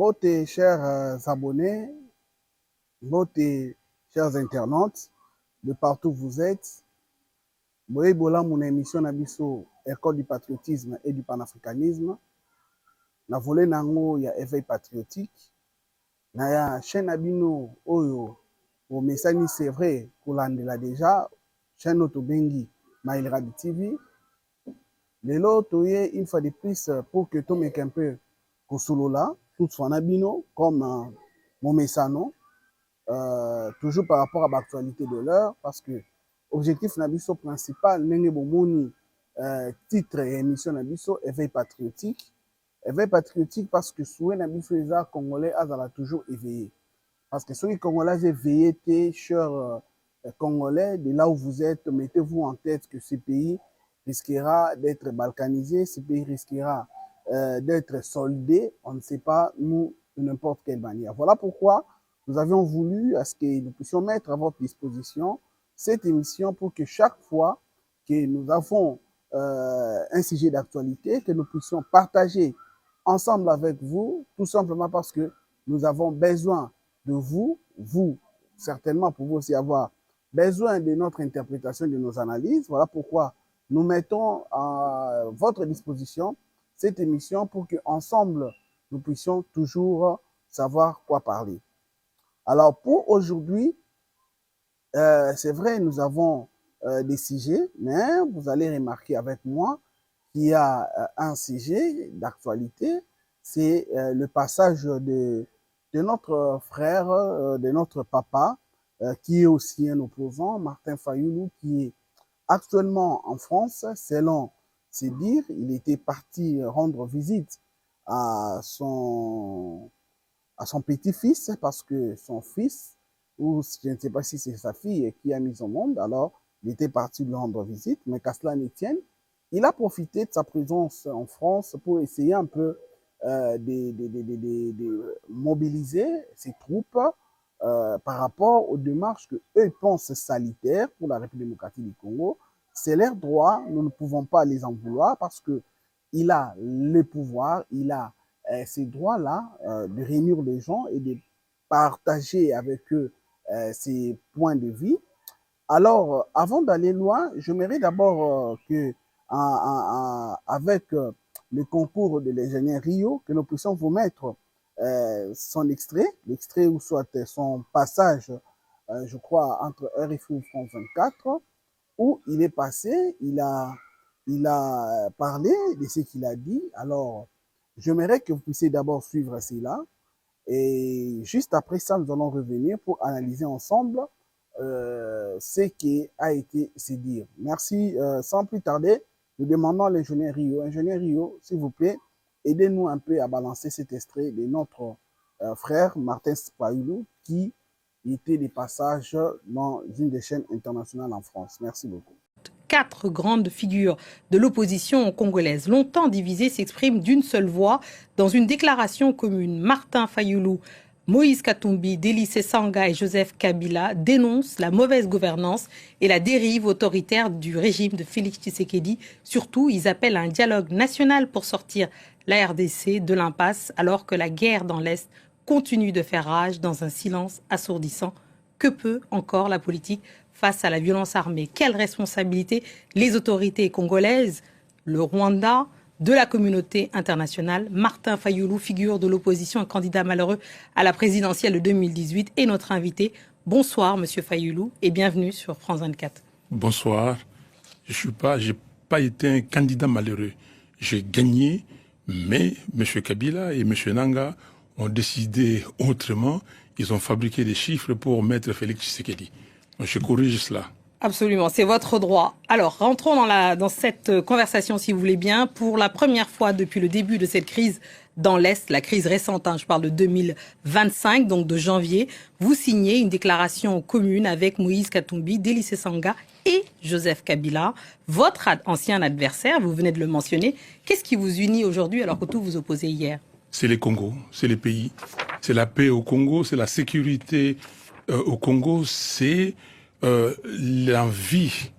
Mbote, chers abonnés, Mbote, chers internautes, de partout où vous êtes, Boye Bola, mon émission Nabiso, École du patriotisme et du panafricanisme. Na volé nango ya éveil patriotique. Na ya chaîne Abino Oyo, au message c'est vrai, pour l'andela déjà, chaîne Otobengi, Maïlrabi TV. Lelo toye une fois de plus pour que tout mec un peu Kosolola, tout son Abino, comme mon messano. Toujours par rapport à l'actualité de l'heure, parce que l'objectif nabiso principal, n'est titre et émission nabiso, éveil patriotique. Éveil patriotique parce que souhait nabiso les arts congolais a toujours éveillé. Parce que ceux qui congolais éveillé, chers congolais, de là où vous êtes, mettez-vous en tête que ce pays risquera d'être balkanisé, ce pays risquera d'être soldé, on ne sait pas, nous, de n'importe quelle manière. Voilà pourquoi nous avions voulu à ce que nous puissions mettre à votre disposition cette émission pour que chaque fois que nous avons un sujet d'actualité, que nous puissions partager ensemble avec vous, tout simplement parce que nous avons besoin de vous, certainement pour vous aussi avoir besoin de notre interprétation, de nos analyses. Voilà pourquoi nous mettons à votre disposition cette émission pour qu'ensemble, nous puissions toujours savoir quoi parler. Alors, pour aujourd'hui, c'est vrai, nous avons des sujets, mais vous allez remarquer avec moi qu'il y a un sujet d'actualité, c'est le passage de notre frère, de notre papa, qui est aussi un opposant, Martin Fayoulou, qui est actuellement en France, selon ses dires. Il était parti rendre visite à son petit-fils, parce que son fils, ou je ne sais pas si c'est sa fille qui a mis au monde, alors il était parti lui rendre visite, mais qu'à cela ne tienne, il a profité de sa présence en France pour essayer un peu de mobiliser ses troupes par rapport aux démarches que eux pensent salutaires pour la République démocratique du Congo. C'est leur droit, nous ne pouvons pas les en vouloir parce que il a le pouvoir, il a ces droits-là de réunir les gens et de partager avec eux ses points de vue. Alors, avant d'aller loin, j'aimerais d'abord que, avec le concours de l'ingénieur Rio, que nous puissions vous mettre son extrait, l'extrait ou soit son passage, je crois, entre RFI ou France 24, où il est passé, il a parlé de ce qu'il a dit. Alors, j'aimerais que vous puissiez d'abord suivre cela. Et juste après ça, nous allons revenir pour analyser ensemble ce qui a été se dire. Merci. Sans plus tarder, nous demandons à l'ingénieur Rio. Ingénieur Rio, s'il vous plaît, aidez-nous un peu à balancer cet extrait de notre frère Martin Fayoulou qui était des passages dans une des chaînes internationales en France. Merci beaucoup. 4 grandes figures de l'opposition congolaise, longtemps divisées, s'expriment d'une seule voix dans une déclaration commune. Martin Fayoulou, Moïse Katumbi, Délicé Sanga et Joseph Kabila dénoncent la mauvaise gouvernance et la dérive autoritaire du régime de Félix Tshisekedi. Surtout, ils appellent à un dialogue national pour sortir la RDC de l'impasse alors que la guerre dans l'Est continue de faire rage dans un silence assourdissant. Que peut encore la politique face à la violence armée? Quelle responsabilité les autorités congolaises, le Rwanda, de la communauté internationale? Martin Fayoulou, figure de l'opposition, un candidat malheureux à la présidentielle de 2018, est notre invité. Bonsoir, Monsieur Fayoulou, et bienvenue sur France 24. Bonsoir. Je n'ai pas été un candidat malheureux. J'ai gagné, mais M. Kabila et M. Nanga ont décidé autrement. Ils ont fabriqué des chiffres pour mettre Félix Tshisekedi. Je corrige cela. Absolument, c'est votre droit. Alors, rentrons dans cette conversation, si vous voulez bien. Pour la première fois depuis le début de cette crise dans l'Est, la crise récente, je parle de 2025, donc de janvier, vous signez une déclaration commune avec Moïse Katumbi, Délicé Sanga et Joseph Kabila, votre ancien adversaire, vous venez de le mentionner. Qu'est-ce qui vous unit aujourd'hui alors que tout vous opposait hier? C'est les Congos, c'est les pays, c'est la paix au Congo, c'est la sécurité au Congo, c'est l'envie,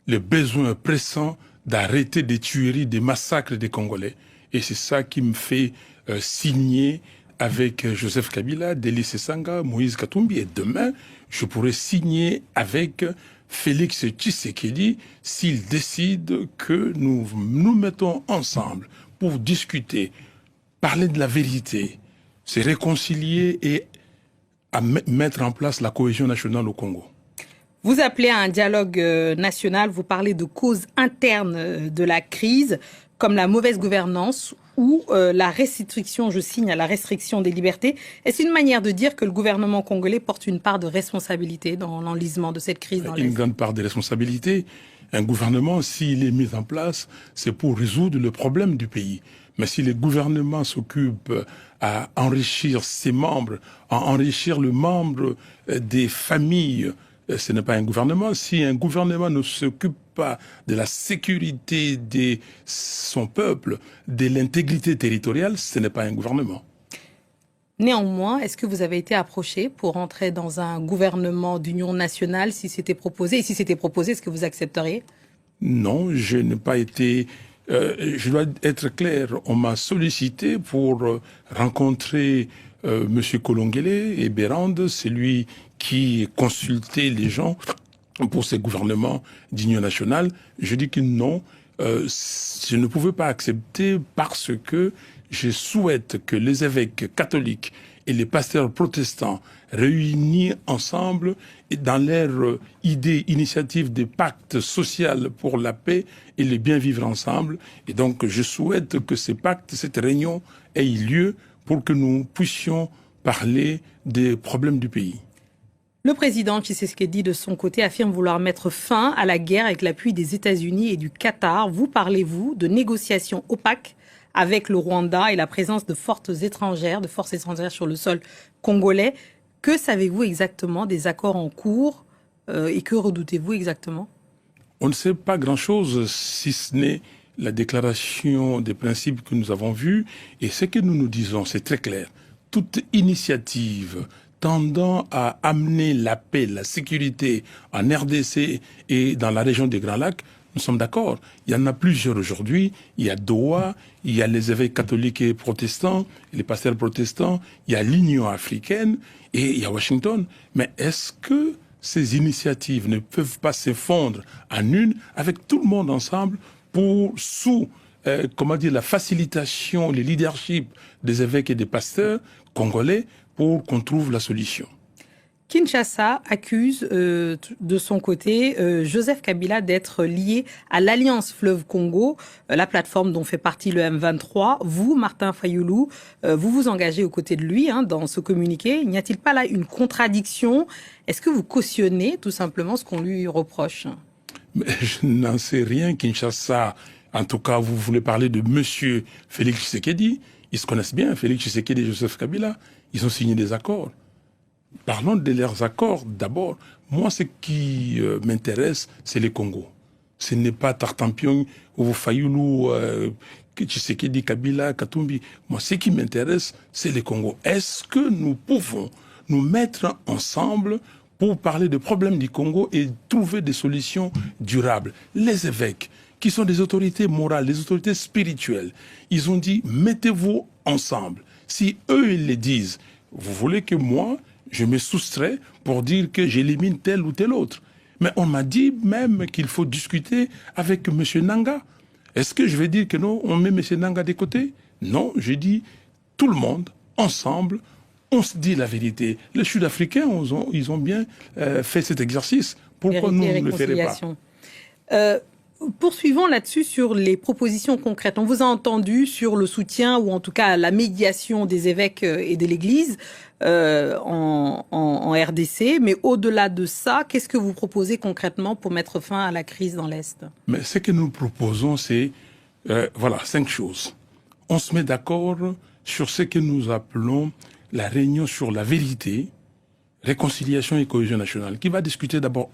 le besoin pressant d'arrêter des tueries, des massacres des Congolais. Et c'est ça qui me fait signer avec Joseph Kabila, Delis Sanga, Moïse Katumbi, et demain, je pourrais signer avec Félix Tshisekedi s'il décide que nous nous mettons ensemble pour discuter, parler de la vérité, se réconcilier et à mettre en place la cohésion nationale au Congo. Vous appelez à un dialogue national, vous parlez de causes internes de la crise, comme la mauvaise gouvernance ou la restriction, je signe à la restriction des libertés. Est-ce une manière de dire que le gouvernement congolais porte une part de responsabilité dans l'enlisement de cette crise dans l'Est? Une grande part de responsabilité. Un gouvernement, s'il est mis en place, c'est pour résoudre le problème du pays. Mais si le gouvernement s'occupe à enrichir ses membres, à enrichir le membre des familles, ce n'est pas un gouvernement. Si un gouvernement ne s'occupe pas de la sécurité de son peuple, de l'intégrité territoriale, ce n'est pas un gouvernement. Néanmoins, est-ce que vous avez été approché pour entrer dans un gouvernement d'union nationale si c'était proposé? Et si c'était proposé, est-ce que vous accepteriez? Non, je n'ai pas été... je dois être clair, on m'a sollicité pour rencontrer M. Kolongele et Bérande, c'est lui qui consultait les gens pour ces gouvernements d'union nationale. Je dis que non, je ne pouvais pas accepter parce que je souhaite que les évêques catholiques et les pasteurs protestants réunis ensemble dans leur initiative de pacte social pour la paix et le bien vivre ensemble. Et donc, je souhaite que ces pactes, cette réunion ait lieu pour que nous puissions parler des problèmes du pays. Le président Tshisekedi, de son côté, affirme vouloir mettre fin à la guerre avec l'appui des États-Unis et du Qatar. Vous parlez-vous de négociations opaques avec le Rwanda et la présence de forces étrangères sur le sol congolais? Que savez-vous exactement des accords en cours et que redoutez-vous exactement? On ne sait pas grand-chose si ce n'est la déclaration des principes que nous avons vus. Et ce que nous nous disons, c'est très clair. Toute initiative tendant à amener la paix, la sécurité en RDC et dans la région des Grands Lacs, nous sommes d'accord. Il y en a plusieurs aujourd'hui. Il y a Doha, il y a les évêques catholiques et protestants, les pasteurs protestants, il y a l'Union africaine et il y a Washington. Mais est-ce que ces initiatives ne peuvent pas se fondre en une avec tout le monde ensemble pour, sous la facilitation, le leadership des évêques et des pasteurs congolais pour qu'on trouve la solution? Kinshasa accuse de son côté Joseph Kabila d'être lié à l'Alliance Fleuve Congo, la plateforme dont fait partie le M23. Vous, Martin Fayulu, vous vous engagez aux côtés de lui dans ce communiqué. N'y a-t-il pas là une contradiction? Est-ce que vous cautionnez tout simplement ce qu'on lui reproche? Mais je n'en sais rien. Kinshasa, en tout cas, vous voulez parler de monsieur Félix Tshisekedi. Ils se connaissent bien, Félix Tshisekedi et Joseph Kabila. Ils ont signé des accords. Parlons de leurs accords d'abord. Moi, ce qui m'intéresse, c'est le Congo. Ce n'est pas Tartampion ou Fayulu, Tshisekedi, Kabila, Katumbi. Moi, ce qui m'intéresse, c'est le Congo. Est-ce que nous pouvons nous mettre ensemble pour parler des problèmes du Congo et trouver des solutions durables? Les évêques, qui sont des autorités morales, des autorités spirituelles, ils ont dit, mettez-vous ensemble. Si eux, ils le disent, vous voulez que moi, je me soustrais pour dire que j'élimine tel ou tel autre. Mais on m'a dit même qu'il faut discuter avec M. Nanga. Est-ce que je vais dire que non, on met M. Nanga de côté? Non, je dis tout le monde, ensemble, on se dit la vérité. Les Sud-Africains, ils ont bien fait cet exercice. Pourquoi nous ne le ferions pas? Poursuivons là-dessus sur les propositions concrètes. On vous a entendu sur le soutien ou en tout cas la médiation des évêques et de l'Église en RDC. Mais au-delà de ça, qu'est-ce que vous proposez concrètement pour mettre fin à la crise dans l'Est? Mais ce que nous proposons, c'est 5 choses. On se met d'accord sur ce que nous appelons la réunion sur la vérité, réconciliation et cohésion nationale, qui va discuter d'abord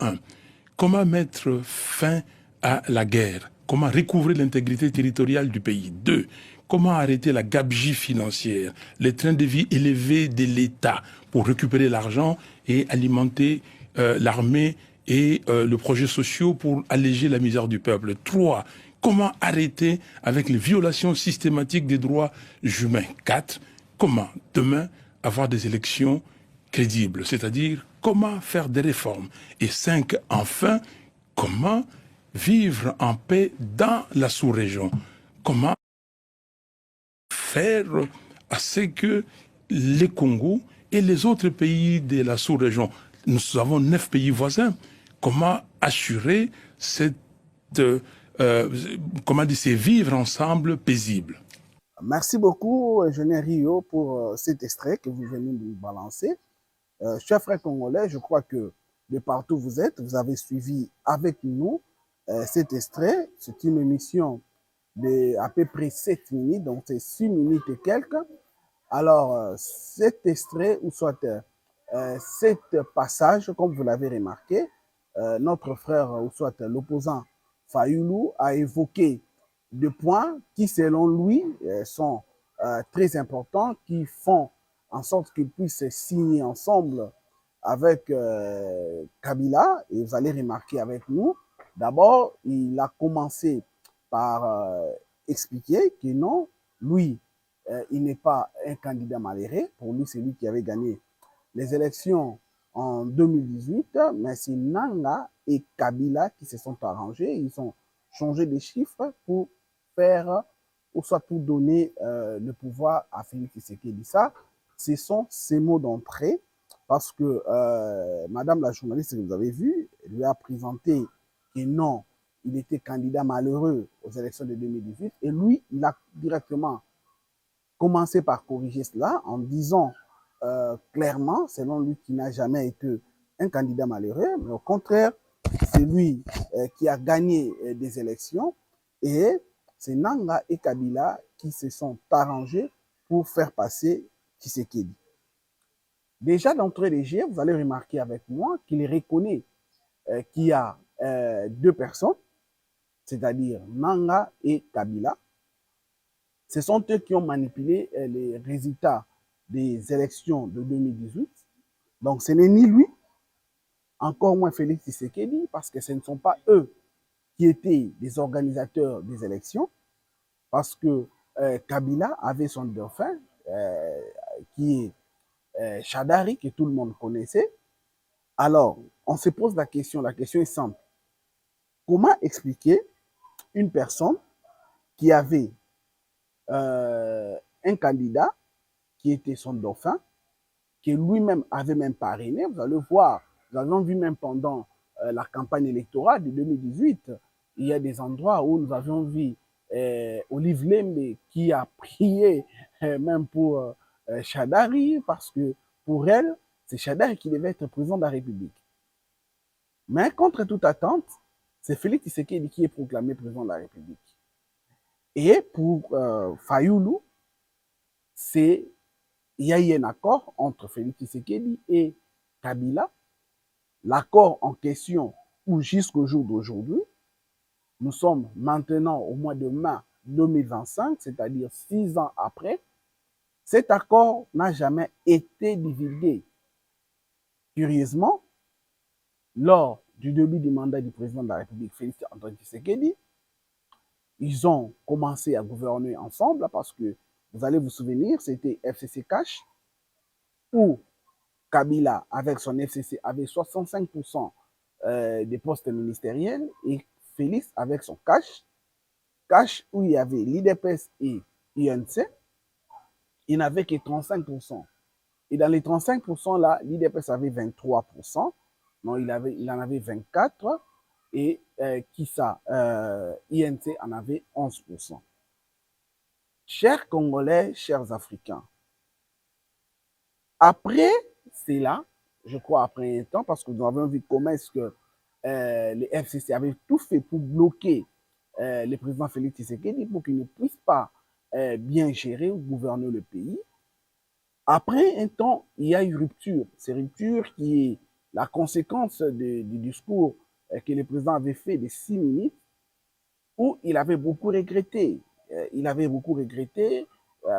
comment mettre fin à la guerre, comment recouvrer l'intégrité territoriale du pays. 2, comment arrêter la gabegie financière, les trains de vie élevés de l'État pour récupérer l'argent et alimenter l'armée et le projet social pour alléger la misère du peuple. 3, comment arrêter avec les violations systématiques des droits humains. 4, comment demain avoir des élections crédibles, c'est-à-dire comment faire des réformes. Et 5, enfin, comment vivre en paix dans la sous-région. Comment faire à ce que les Congos et les autres pays de la sous-région, nous avons 9 pays voisins, comment assurer cette, comment dire, ces vivre ensemble paisible. Merci beaucoup, ingénieur Rio, pour cet extrait que vous venez de nous balancer. Chers frères congolais, je crois que de partout où vous êtes, vous avez suivi avec nous cet extrait. C'est une émission de à peu près 7 minutes, donc c'est 6 minutes et quelques. Alors, cet extrait, ou soit cet passage, comme vous l'avez remarqué, notre frère, ou soit l'opposant Fayulu, a évoqué des points qui, selon lui, sont très importants, qui font en sorte qu'ils puissent signer ensemble avec Kabila. Et vous allez remarquer avec nous, d'abord, il a commencé par expliquer que non, lui, il n'est pas un candidat malheureux. Pour lui, c'est lui qui avait gagné les élections en 2018, mais c'est Nanga et Kabila qui se sont arrangés. Ils ont changé les chiffres pour faire, ou soit pour donner le pouvoir à Félix Tshisekedi. Ça, ce sont ses mots d'entrée, parce que Madame la journaliste que vous avez vue lui a présenté que non, il était candidat malheureux aux élections de 2018, et lui, il a directement commencé par corriger cela en disant clairement, selon lui, qui n'a jamais été un candidat malheureux, mais au contraire, c'est lui qui a gagné des élections, et c'est Nanga et Kabila qui se sont arrangés pour faire passer Tshisekedi. Déjà d'entrée de jeu, vous allez remarquer avec moi qu'il reconnaît qu'il y a deux personnes, c'est-à-dire Nanga et Kabila. Ce sont eux qui ont manipulé les résultats des élections de 2018. Donc ce n'est ni lui, encore moins Félix Tshisekedi, parce que ce ne sont pas eux qui étaient les organisateurs des élections, parce que Kabila avait son dauphin, qui est Shadari, que tout le monde connaissait. Alors, on se pose la question est simple. Comment expliquer une personne qui avait un candidat qui était son dauphin, que lui-même avait même parrainé. Vous allez voir, nous avons vu même pendant la campagne électorale de 2018, il y a des endroits où nous avions vu Olive Lembe qui a prié même pour Shadari, parce que pour elle, c'est Shadari qui devait être président de la République. Mais contre toute attente, c'est Félix Tshisekedi qui est proclamé président de la République. Et pour Fayulu, il y a eu un accord entre Félix Tshisekedi et Kabila. L'accord en question, où jusqu'au jour d'aujourd'hui, nous sommes maintenant au mois de mai 2025, c'est-à-dire 6 ans après, cet accord n'a jamais été divulgué. Curieusement, lors du début du mandat du président de la République, Félix Antoine Tshisekedi, ils ont commencé à gouverner ensemble parce que, vous allez vous souvenir, c'était FCC Cash, où Kabila, avec son FCC, avait 65% des postes ministériels, et Félix, avec son Cash où il y avait l'IDPS et INC, il n'avait que 35%. Et dans les 35% là, l'IDPS avait 23%, non, il en avait 24%, et INC en avait 11%. Chers Congolais, chers Africains, après cela, je crois après un temps, parce que nous avons vu comment est-ce que les FCC avaient tout fait pour bloquer le président Félix Tshisekedi pour qu'il ne puisse pas bien gérer ou gouverner le pays. Après un temps, il y a eu rupture. Cette rupture qui est la conséquence du discours que le président avait fait de 6 minutes, où il avait beaucoup regretté.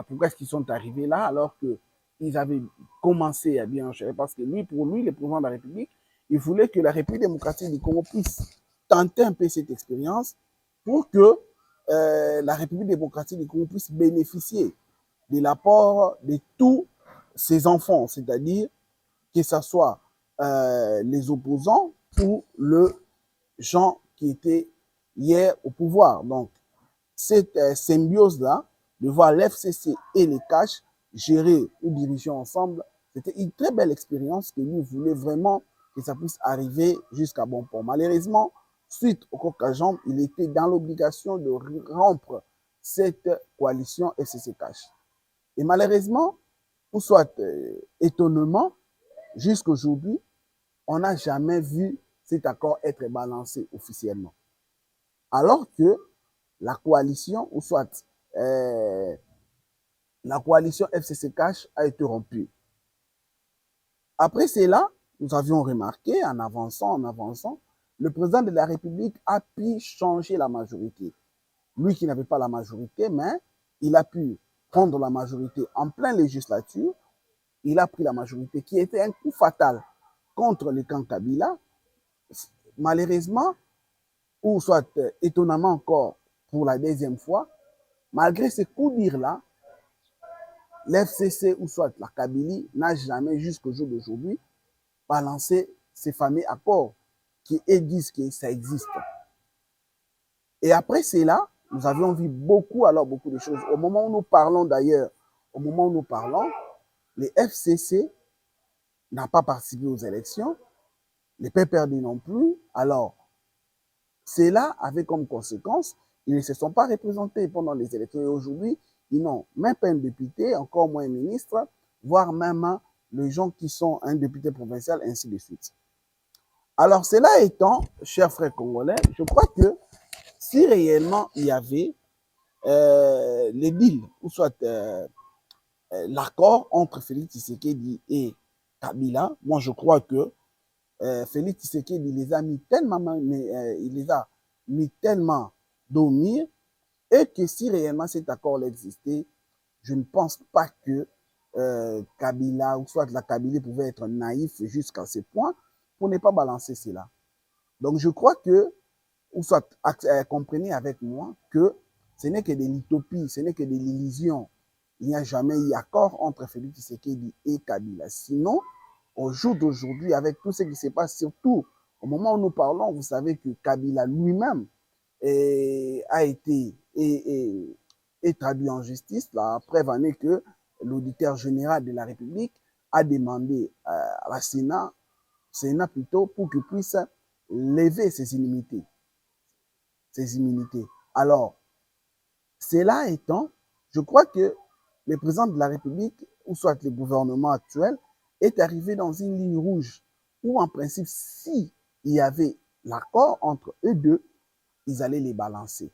Pourquoi est-ce qu'ils sont arrivés là alors qu'ils avaient commencé à bien gérer. Parce que pour lui, le président de la République, il voulait que la République démocratique du Congo puisse tenter un peu cette expérience pour que la République démocratique du Congo puisse bénéficier de l'apport de tous ses enfants, c'est-à-dire que ce soit les opposants ou le gens qui étaient hier au pouvoir. Donc, cette symbiose-là, de voir l'FCC et les cash gérer ou diriger ensemble, c'était une très belle expérience que lui voulait vraiment que ça puisse arriver jusqu'à bon port. Malheureusement, suite au coq à jambes, il était dans l'obligation de rompre cette coalition FCC cash. Et malheureusement, ou soit étonnement, jusqu'aujourd'hui, on n'a jamais vu cet accord être balancé officiellement. Alors que la coalition, ou soit la coalition FCC Cash a été rompue. Après cela, nous avions remarqué, en avançant, le président de la République a pu changer la majorité. Lui qui n'avait pas la majorité, mais il a pu prendre la majorité en pleine législature. Il a pris la majorité qui était un coup fatal contre le camp Kabila. Malheureusement, ou soit étonnamment encore pour la deuxième fois, malgré ces coups durs-là, l'FCC ou soit la Kabylie n'a jamais jusqu'au jour d'aujourd'hui balancé ces fameux accords qui disent que ça existe. Et après cela, nous avions vu beaucoup de choses. Au moment où nous parlons d'ailleurs, les FCC n'a pas participé aux élections, les PPRD non plus. Alors, cela avait comme conséquence, ils ne se sont pas représentés pendant les élections. Et aujourd'hui, ils n'ont même pas un député, encore moins un ministre, voire même les gens qui sont un député provincial, ainsi de suite. Alors, cela étant, chers frères congolais, je crois que si réellement il y avait les deals, ou soit l'accord entre Félix Tshisekedi et Kabila, moi je crois que Félix Tshisekedi les a mis tellement, il les a mis tellement dormir, et que si réellement cet accord existait, je ne pense pas que Kabila, ou soit la Kabylie pouvait être naïf jusqu'à ce point pour ne pas balancer cela. Donc je crois que, ou soit comprenez avec moi, que ce n'est que de l'utopie, ce n'est que de l'illusion. Il n'y a jamais eu accord entre Félix Tshisekedi et Kabila. Sinon, au jour d'aujourd'hui, avec tout ce qui se passe, surtout au moment où nous parlons, vous savez que Kabila lui-même a été traduit en justice. La preuve en est que l'auditeur général de la République a demandé à la Sénat plutôt, pour qu'il puisse lever ses immunités. Alors, cela étant, je crois que le président de la République, ou soit le gouvernement actuel, est arrivé dans une ligne rouge où, en principe, s'il y avait l'accord entre eux deux, ils allaient les balancer.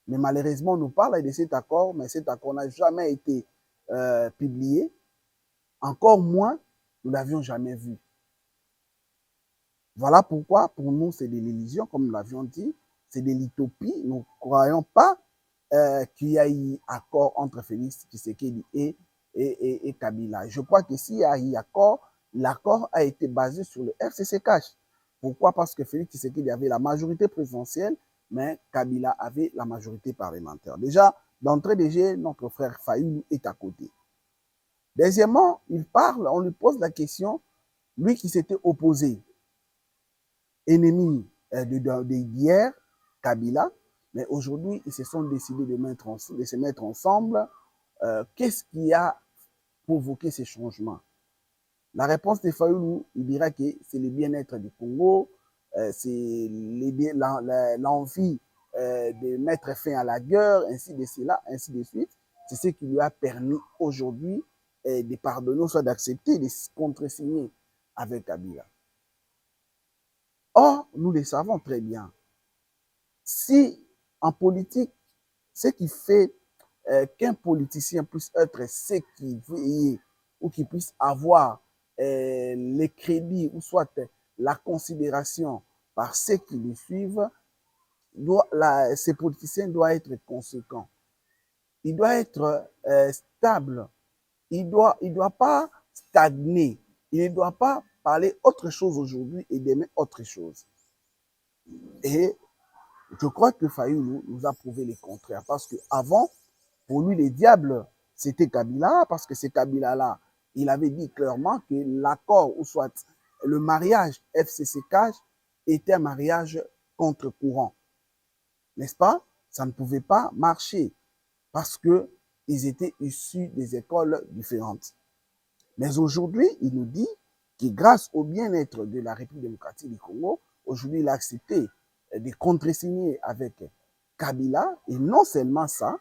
Mais malheureusement, on nous parle de cet accord, mais cet accord n'a jamais été publié. Encore moins, nous ne l'avions jamais vu. Voilà pourquoi, pour nous, c'est de l'illusion, comme nous l'avions dit, c'est de l'utopie. Nous ne croyons pas qu'il y a eu accord entre Félix Tshisekedi et Kabila. Je crois que s'il y a eu accord, l'accord a été basé sur le FCC Cash. Pourquoi? Parce que Félix Tshisekedi avait la majorité présidentielle, mais Kabila avait la majorité parlementaire. Déjà, d'entrée de jeu, notre frère Fayoulou est à côté. Deuxièmement, il parle, on lui pose la question, lui qui s'était opposé, ennemi d'hier, Kabila, mais aujourd'hui, ils se sont décidés de se mettre ensemble. Qu'est-ce qui a provoqué ces changements? La réponse de Fayoulou, il dira que c'est le bien-être du Congo, c'est l'envie de mettre fin à la guerre, ainsi de suite. C'est ce qui lui a permis aujourd'hui de pardonner, soit d'accepter, de contresigner avec Kabila. Or, nous le savons très bien. Si en politique, ce qui fait qu'un politicien puisse être ce qu'il veut ou qu'il puisse avoir les crédits ou soit la considération par ceux qui le suivent, ces politiciens doivent être conséquents. Il doit être stable. Il doit pas stagner. Il ne doit pas parler autre chose aujourd'hui et demain autre chose. Et je crois que Fayoulou nous a prouvé le contraire. Parce qu'avant, pour lui, le diable c'était Kabila, parce que c'est Kabila-là, il avait dit clairement que l'accord, ou soit le mariage FCC-CAJ, était un mariage contre-courant. N'est-ce pas? Ça ne pouvait pas marcher parce qu'ils étaient issus des écoles différentes. Mais aujourd'hui, il nous dit que grâce au bien-être de la République démocratique du Congo, aujourd'hui, il a accepté de contresigner avec Kabila. Et non seulement ça,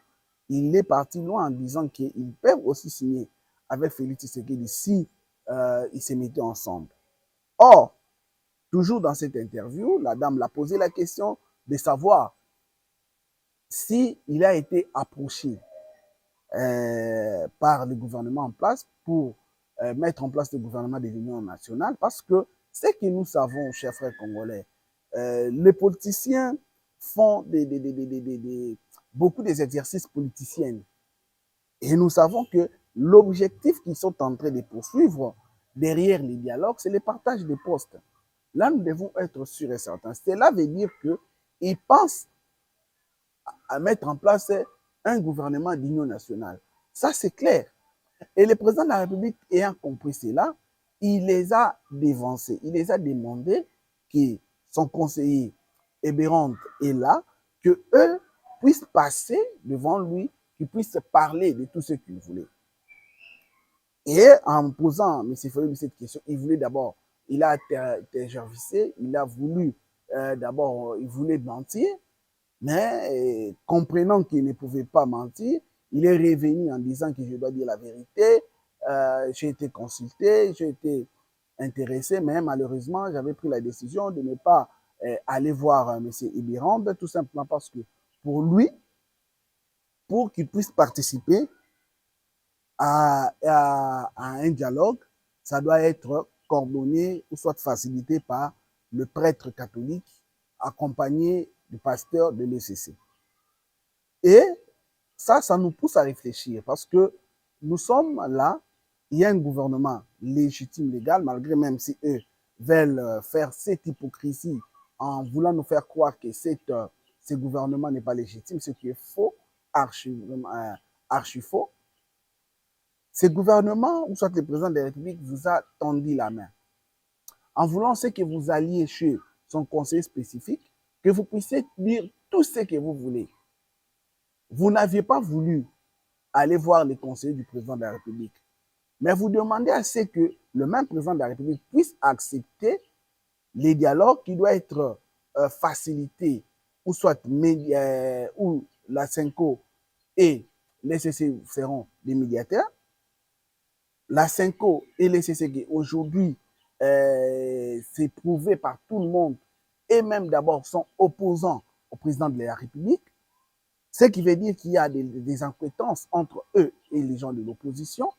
il est parti loin en disant qu'ils peuvent aussi signer avec Félix Tshisekedi si ils se mettaient ensemble. Or, toujours dans cette interview, la dame l'a posé la question de savoir s'il a été approché par le gouvernement en place pour mettre en place le gouvernement de l'Union nationale, parce que ce que nous savons, chers frères congolais, les politiciens font beaucoup des exercices politiciens. Et nous savons que l'objectif qu'ils sont en train de poursuivre derrière les dialogues, c'est le partage des postes. Là, nous devons être sûrs et certains. Cela veut dire qu'ils pensent à mettre en place un gouvernement d'union nationale. Ça, c'est clair. Et le président de la République, ayant compris cela, il les a dévancés. Il les a demandé que son conseiller Ebérande est là, qu'eux puissent passer devant lui, qu'ils puissent parler de tout ce qu'ils voulaient. Et en posant à M. Fayulu cette question, il voulait d'abord, il a tergiversé, il a voulu d'abord, il voulait mentir, mais comprenant qu'il ne pouvait pas mentir, il est revenu en disant que je dois dire la vérité. J'ai été consulté, j'ai été intéressé, mais malheureusement, j'avais pris la décision de ne pas aller voir M. Ibirande, tout simplement parce que pour lui, pour qu'il puisse participer à un dialogue, ça doit être coordonné ou soit facilité par le prêtre catholique accompagné du pasteur de l'ECC. Et ça nous pousse à réfléchir parce que nous sommes là, il y a un gouvernement légitime, légal, malgré même si eux veulent faire cette hypocrisie en voulant nous faire croire que ce gouvernement n'est pas légitime, ce qui est faux, archi faux. Ce gouvernement, ou soit le président de la République, vous a tendu la main. En voulant ce que vous alliez chez son conseiller spécifique, que vous puissiez dire tout ce que vous voulez. Vous n'aviez pas voulu aller voir les conseillers du président de la République, mais vous demandez à ce que le même président de la République puisse accepter les dialogues qui doivent être facilités, ou soit où la CENCO et les CC seront des médiateurs. La CENCO et les CCG, aujourd'hui, c'est prouvé par tout le monde, et même d'abord sont opposants au président de la République, ce qui veut dire qu'il y a des incohérences entre eux et les gens de l'opposition,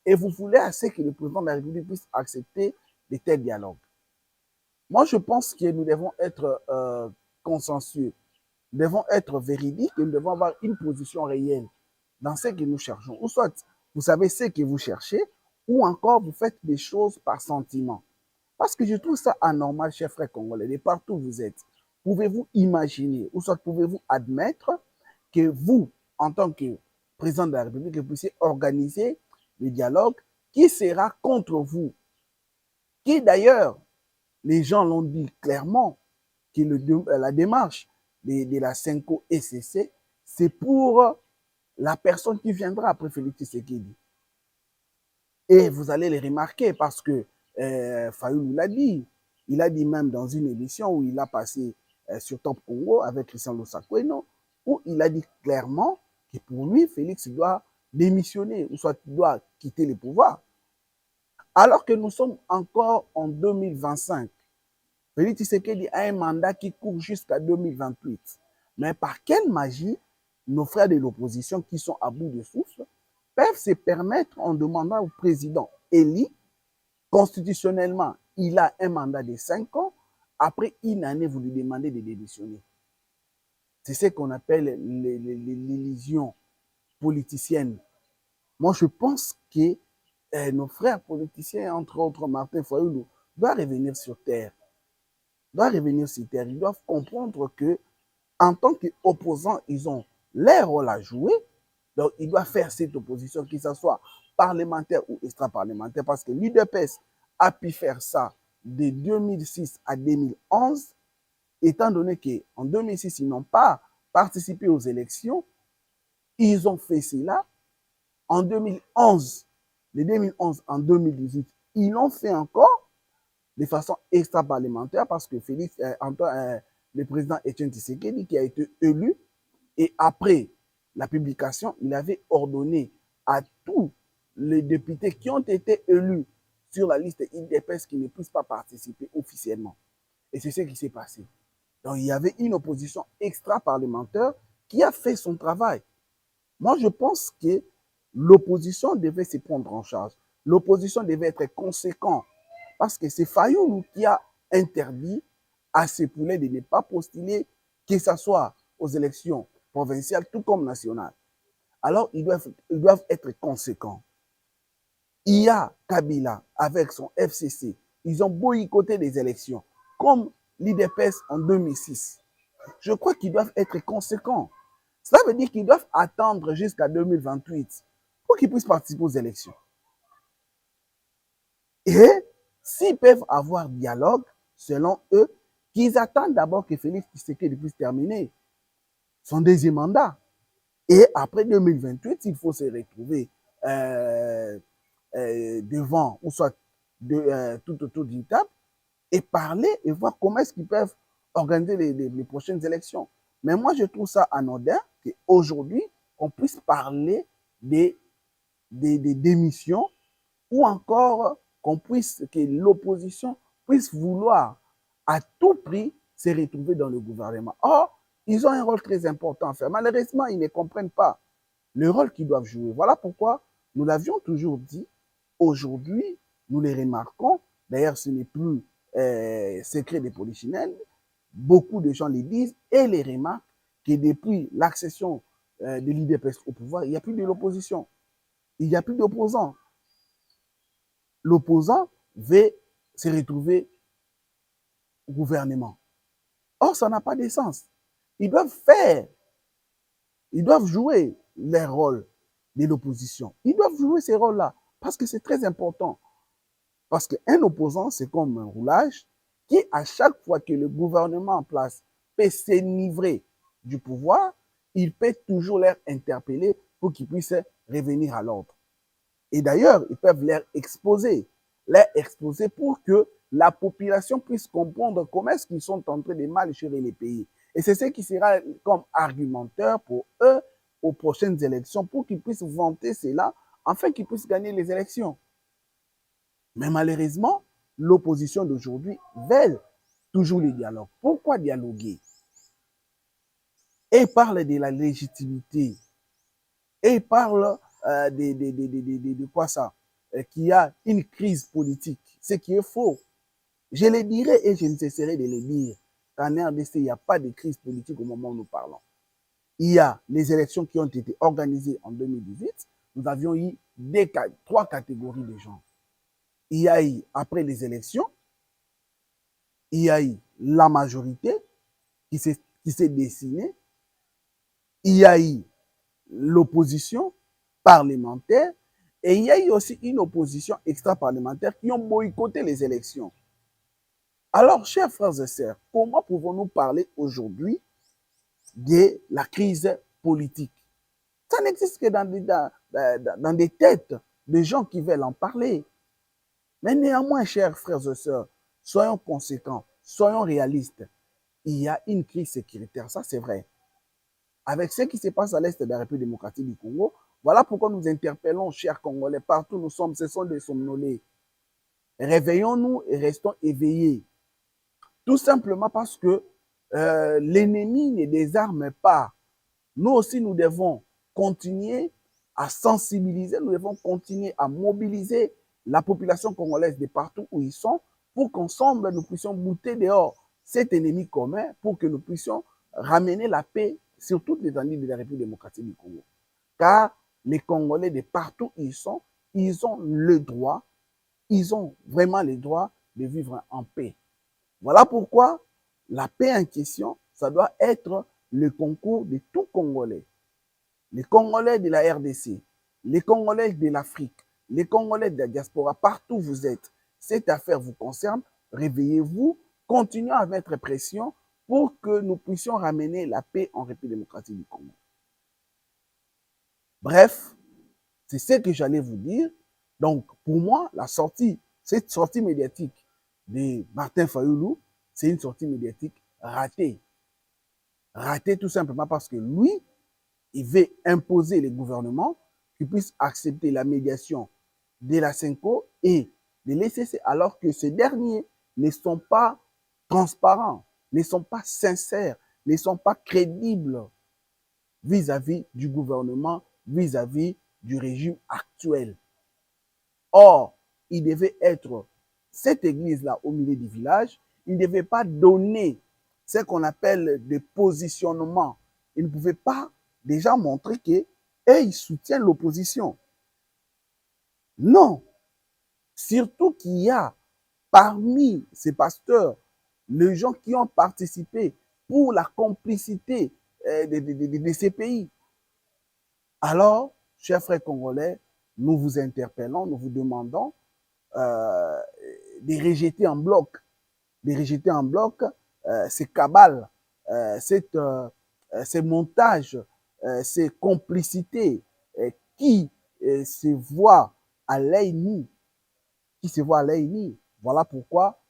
et vous voulez assez que le président de la République puisse accepter de tels dialogues. Moi, je pense que nous devons être consensueux, nous devons être véridiques, et nous devons avoir une position réelle dans ce que nous cherchons. Ou soit, vous savez ce que vous cherchez, ou encore vous faites des choses par sentiment. Parce que je trouve ça anormal, chers frères congolais, de partout où vous êtes. Pouvez-vous imaginer, ou soit pouvez-vous admettre que vous, en tant que président de la République, vous puissiez organiser le dialogue qui sera contre vous, qui d'ailleurs, les gens l'ont dit clairement, que la démarche de la CENCO ECC, c'est pour la personne qui viendra après Félix Tshisekedi. Et vous allez les remarquer parce que Fayulu l'a dit. Il a dit même dans une émission où il a passé sur Top Congo avec Christian Losakweno, où il a dit clairement que pour lui, Félix doit démissionner ou soit doit quitter le pouvoir. Alors que nous sommes encore en 2025. Félix Tshisekedi a un mandat qui court jusqu'à 2028. Mais par quelle magie nos frères de l'opposition qui sont à bout de souffle peuvent se permettre en demandant au président élu, constitutionnellement, il a un mandat de 5 ans, après une année, vous lui demandez de démissionner. C'est ce qu'on appelle l'illusion politicienne. Moi, je pense que nos frères politiciens, entre autres Martin Fayulu, doivent revenir sur terre. Ils doivent comprendre que en tant qu'opposants, ils ont leur rôle à jouer, Donc, il doit faire cette opposition, que ce soit parlementaire ou extra-parlementaire, parce que l'UDPS a pu faire ça de 2006 à 2011, étant donné qu'en 2006, ils n'ont pas participé aux élections, ils ont fait cela. En 2011, de 2011 en 2018, ils l'ont fait encore de façon extra-parlementaire parce que le président Etienne Tshisekedi, qui a été élu, et après la publication, il avait ordonné à tous les députés qui ont été élus sur la liste IDPS qui ne puissent pas participer officiellement. Et c'est ce qui s'est passé. Donc, il y avait une opposition extra-parlementaire qui a fait son travail. Moi, je pense que l'opposition devait se prendre en charge. L'opposition devait être conséquente parce que c'est Fayoulou qui a interdit à ces poulets de ne pas postuler, que ce soit aux élections provinciales tout comme nationales. Alors, ils doivent être conséquents. Il y a Kabila avec son FCC. Ils ont boycotté les élections, comme l'IDPS en 2006. Je crois qu'ils doivent être conséquents. Cela veut dire qu'ils doivent attendre jusqu'à 2028 pour qu'ils puissent participer aux élections. Et s'ils peuvent avoir dialogue, selon eux, qu'ils attendent d'abord que Félix Tshisekedi puisse terminer son deuxième mandat. Et après 2028, il faut se retrouver devant, ou soit tout autour d'une table, et parler et voir comment est-ce qu'ils peuvent organiser les prochaines élections. Mais moi, je trouve ça anodin qu'aujourd'hui, on puisse parler des démissions ou encore que l'opposition puisse vouloir à tout prix se retrouver dans le gouvernement. Or, ils ont un rôle très important à faire. Malheureusement, ils ne comprennent pas le rôle qu'ils doivent jouer. Voilà pourquoi nous l'avions toujours dit. Aujourd'hui, nous les remarquons. D'ailleurs, ce n'est plus secret des polichinelles. Beaucoup de gens les disent et les remarquent que depuis l'accession de l'IDPS au pouvoir, il n'y a plus de l'opposition. Il n'y a plus d'opposants. L'opposant veut se retrouver au gouvernement. Or, ça n'a pas de sens. Ils doivent jouer leur rôle de l'opposition. Ils doivent jouer ces rôles-là parce que c'est très important. Parce qu'un opposant, c'est comme un roulage qui, à chaque fois que le gouvernement en place peut s'enivrer du pouvoir, il peut toujours les interpeller pour qu'ils puissent revenir à l'ordre. Et d'ailleurs, ils peuvent les exposer pour que la population puisse comprendre comment est-ce qu'ils sont en train de mal gérer les pays. Et c'est ce qui sera comme argumentaire pour eux aux prochaines élections, pour qu'ils puissent vanter cela, afin qu'ils puissent gagner les élections. Mais malheureusement, l'opposition d'aujourd'hui veut toujours le dialogue. Pourquoi dialoguer? Et parle de la légitimité. Et parle de quoi ça? Qu'il y a une crise politique. Ce qui est faux. Je le dirai et je ne cesserai de le dire. En RDC, il n'y a pas de crise politique au moment où nous parlons. Il y a les élections qui ont été organisées en 2018. Nous avions eu trois catégories de gens. Il y a eu, après les élections, il y a eu la majorité qui s'est dessinée. Il y a eu l'opposition parlementaire et il y a eu aussi une opposition extra-parlementaire qui ont boycotté les élections. Alors, chers frères et sœurs, comment pouvons-nous parler aujourd'hui de la crise politique? Ça n'existe que dans des têtes de gens qui veulent en parler. Mais néanmoins, chers frères et sœurs, soyons conséquents, soyons réalistes. Il y a une crise sécuritaire, ça c'est vrai. Avec ce qui se passe à l'est de la République démocratique du Congo, voilà pourquoi nous interpellons, chers Congolais, partout où nous sommes, ce sont des somnolés. Réveillons-nous et restons éveillés. Tout simplement parce que l'ennemi ne désarme pas. Nous aussi, nous devons continuer à sensibiliser, nous devons continuer à mobiliser la population congolaise de partout où ils sont pour qu'ensemble, nous puissions bouter dehors cet ennemi commun pour que nous puissions ramener la paix sur toutes les étendues de la République démocratique du Congo. Car les Congolais de partout où ils ont le droit, ils ont vraiment le droit de vivre en paix. Voilà pourquoi la paix en question, ça doit être le concours de tout Congolais. les Congolais de la RDC, les Congolais de l'Afrique, les Congolais de la diaspora, partout où vous êtes, cette affaire vous concerne, réveillez-vous, continuez à mettre pression pour que nous puissions ramener la paix en République démocratique du Congo. Bref, c'est ce que j'allais vous dire. Donc, pour moi, cette sortie médiatique de Martin Fayulu, c'est une sortie médiatique ratée. Ratée tout simplement parce que lui, il veut imposer les gouvernements qui puissent accepter la médiation de la CENCO et de l'ECC, alors que ces derniers ne sont pas transparents, ne sont pas sincères, ne sont pas crédibles vis-à-vis du gouvernement, vis-à-vis du régime actuel. Or, il devait être cette église-là au milieu du village. Il ne devait pas donner ce qu'on appelle des positionnements. Il ne pouvait pas déjà montrer qu'ils soutiennent l'opposition. Non. Surtout qu'il y a parmi ces pasteurs les gens qui ont participé pour la complicité de ces pays. Alors, chers frères congolais, nous vous interpellons, nous vous demandons euh, de rejeter en bloc, ces cabales, ces montages, ces complicités qui se voient à l'œil nu, Voilà pourquoi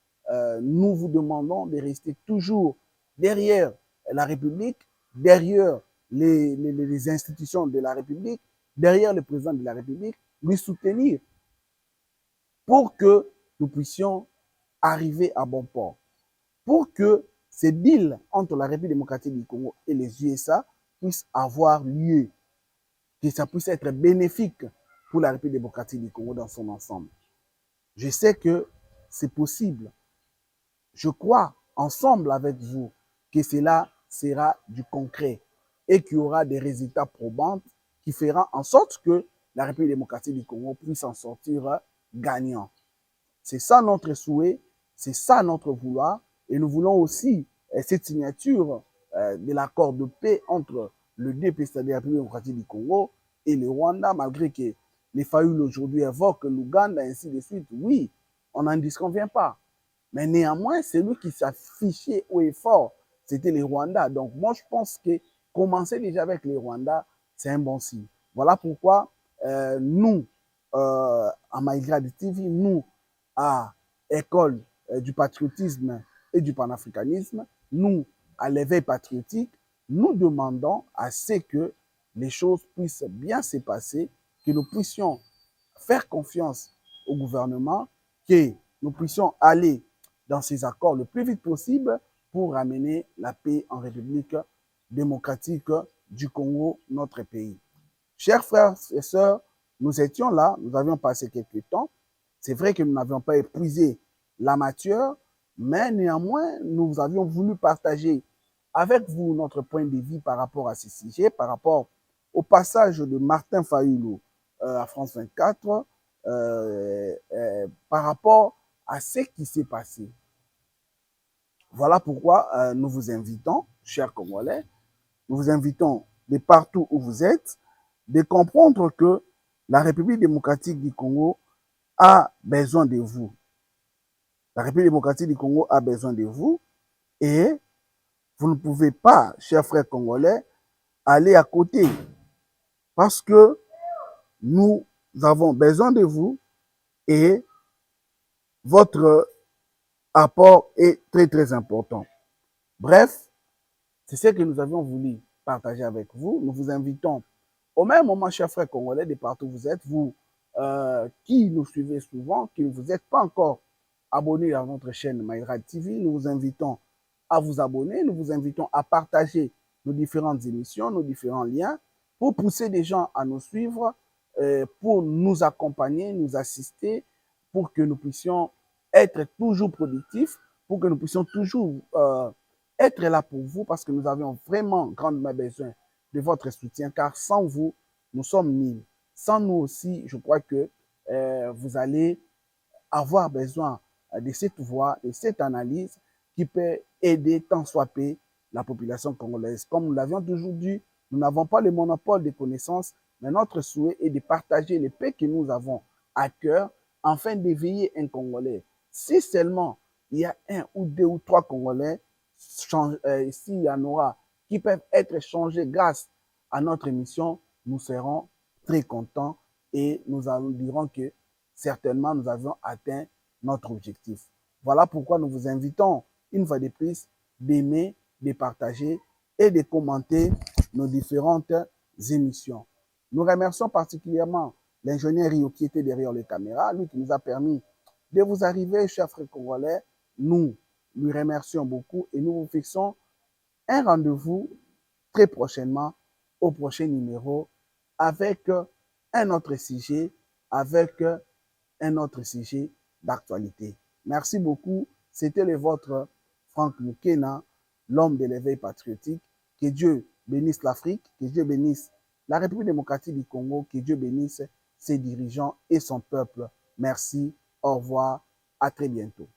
nous vous demandons de rester toujours derrière la République, derrière les institutions de la République, derrière le président de la République, lui soutenir pour que nous puissions arriver à bon port, pour que ces deals entre la République démocratique du Congo et les USA puissent avoir lieu, que ça puisse être bénéfique pour la République démocratique du Congo dans son ensemble. Je sais que c'est possible. Je crois ensemble avec vous que cela sera du concret et qu'il y aura des résultats probants qui feront en sorte que la République démocratique du Congo puisse en sortir gagnant. C'est ça notre souhait, c'est ça notre vouloir. Et nous voulons aussi cette signature de l'accord de paix entre le DP, c'est-à-dire la République démocratique du Congo, et le Rwanda, malgré que les Fayulu aujourd'hui évoquent l'Ouganda, ainsi de suite. Oui, on n'en disconvient pas. Mais néanmoins, celui qui s'affichait haut et fort, c'était les Rwandais. Donc moi, je pense que commencer déjà avec les Rwandais, c'est un bon signe. Voilà pourquoi nous, à MyGrad TV, nous, à École du patriotisme et du panafricanisme, nous, à l'éveil patriotique, nous demandons à ce que les choses puissent bien se passer, que nous puissions faire confiance au gouvernement, que nous puissions aller dans ces accords le plus vite possible pour ramener la paix en République démocratique du Congo, notre pays. Chers frères et sœurs, nous étions là, nous avions passé quelques temps. C'est vrai que nous n'avions pas épuisé la matière, mais néanmoins, nous avions voulu partager avec vous notre point de vue par rapport à ce sujet, par rapport au passage de Martin Fayulu à France 24, par rapport à ce qui s'est passé. Voilà pourquoi nous vous invitons, chers Congolais, nous vous invitons de partout où vous êtes, de comprendre que la République démocratique du Congo a besoin de vous. La République démocratique du Congo a besoin de vous et vous ne pouvez pas, chers frères congolais, aller à côté parce que nous avons besoin de vous et votre apport est très très important. Bref, c'est ce que nous avions voulu partager avec vous. Nous vous invitons au même moment, chers frères congolais, de partout où vous êtes, vous qui nous suivez souvent, qui ne vous êtes pas encore abonnés à notre chaîne MyGrad TV, nous vous invitons à vous abonner, nous vous invitons à partager nos différentes émissions, nos différents liens, pour pousser des gens à nous suivre, pour nous accompagner, nous assister, pour que nous puissions être toujours productifs, pour que nous puissions toujours être là pour vous, parce que nous avions vraiment grandement besoin de votre soutien, car sans vous, nous sommes nuls. Sans nous aussi, je crois que vous allez avoir besoin de cette voix, de cette analyse qui peut aider tant soit peu la population congolaise. Comme nous l'avions toujours dit, Nous n'avons pas le monopole des connaissances, mais notre souhait est de partager les paix que nous avons à cœur afin d'éveiller un Congolais. Si seulement il y a un ou deux ou trois Congolais, s'il y en aura, qui peuvent être changés grâce à notre émission, nous serons très contents et nous dirons que certainement nous avons atteint notre objectif. Voilà pourquoi nous vous invitons une fois de plus d'aimer, de partager et de commenter nos différentes émissions. Nous remercions particulièrement l'ingénieur Rio qui était derrière les caméras, lui qui nous a permis de vous arriver, chers frères congolais. Nous lui remercions beaucoup et nous vous fixons un rendez-vous très prochainement au prochain numéro avec un autre sujet, d'actualité. Merci beaucoup. C'était le vôtre Franck Mukena, l'homme de l'éveil patriotique. Que Dieu bénisse l'Afrique, que Dieu bénisse la République démocratique du Congo, que Dieu bénisse ses dirigeants et son peuple. Merci, au revoir, à très bientôt.